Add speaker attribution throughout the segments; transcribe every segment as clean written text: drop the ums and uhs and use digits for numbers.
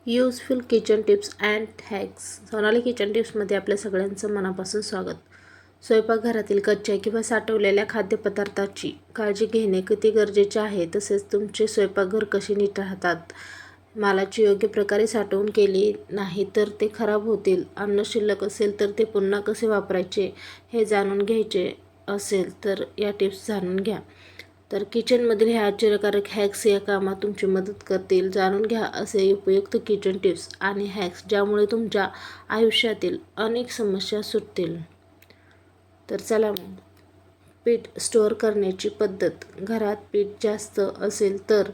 Speaker 1: Useful kitchen tips and hacks. Sonali kitchen टिप्समध्ये आपल्या सगळ्यांचं मनापासून स्वागत. स्वयंपाकघरातील कच्च्या किंवा साठवलेल्या खाद्यपदार्थाची काळजी घेणे किती गरजेचे आहे, तसेच तुमचे स्वयंपाकघर कसे नीट राहतात. मालाची योग्य प्रकारे साठवण केली नाही तर ते खराब होतील. अन्न शिल्लक असेल तर ते पुन्हा कसे वापरायचे हे जाणून घ्यायचे असेल तर या टिप्स जाणून घ्या. तर किचनमधील ह्या आश्चर्यकारक हॅक्स या कामात तुमची मदत करतील. जाणून घ्या असे उपयुक्त किचन टिप्स आणि हॅक्स ज्यामुळे तुमच्या आयुष्यातील अनेक समस्या सुटतील. तर चला मग. पीठ स्टोअर करण्याची पद्धत. घरात पीठ जास्त असेल तर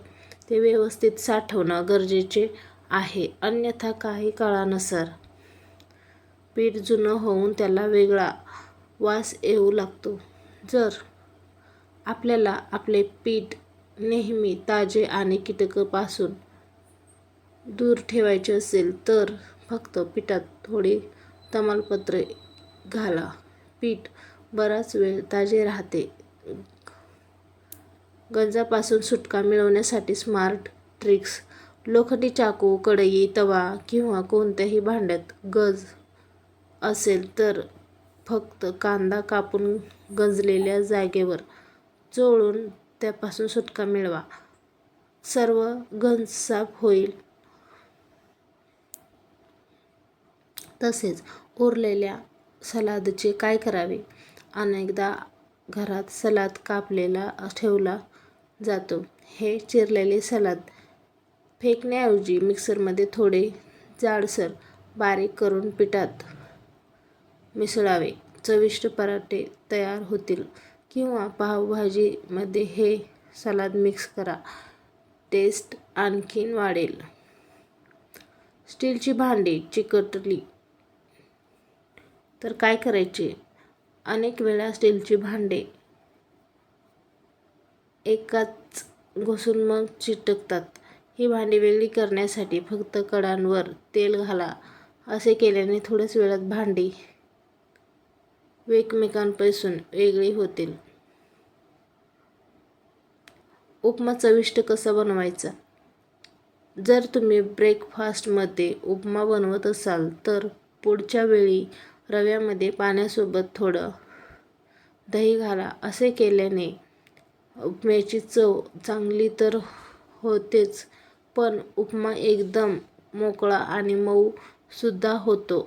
Speaker 1: ते व्यवस्थित साठवणं गरजेचे आहे, अन्यथा काही काळानुसार पीठ जुनं होऊन त्याला वेगळा वास येऊ लागतो. जर आपल्याला आपले पीठ नेहमी ताजे आणि कीटकांपासून दूर ठेवायचे असेल तर फक्त पिठात थोडी तमालपत्रे घाला. पीठ बराच वेळ ताजे राहते. गंजापासून सुटका मिळवण्यासाठी स्मार्ट ट्रिक्स. लोखंडी चाकू, कढई, तवा किंवा कोणत्याही भांड्यात गंज असेल तर फक्त कांदा कापून गंजलेल्या जागेवर चोळून त्यापासून सुटका मिळवा. सर्व गंज साफ होईल. तसेच उरलेल्या सलादचे काय करावे? अनेकदा घरात सलाद कापलेला ठेवला जातो. हे चिरलेले सलाद फेकण्याऐवजी मिक्सरमध्ये थोडे जाडसर बारीक करून पिठात मिसळावे. चविष्ट पराठे तयार होतील. किंवा पावभाजीमध्ये हे सलाद मिक्स करा, टेस्ट आणखीन वाढेल. स्टीलची भांडी चिकटली तर काय करायचे? अनेक वेळा स्टीलची भांडे एकाच घुसून मग चिकटतात. ही भांडी वेगळी करण्यासाठी फक्त कडांवर तेल घाला. असे केल्याने थोड्याच वेळात भांडी एकमेकांपासून वेगळी होतील. उपमा चविष्ट कसा बनवायचा? जर तुम्ही ब्रेकफास्टमध्ये उपमा बनवत असाल तर पुढच्या वेळी रव्यामध्ये पाण्यासोबत थोडं दही घाला. असे केल्याने उपम्याची चव चांगली तर होतेच, पण उपमा एकदम मोकळा आणि मऊ सुद्धा होतो.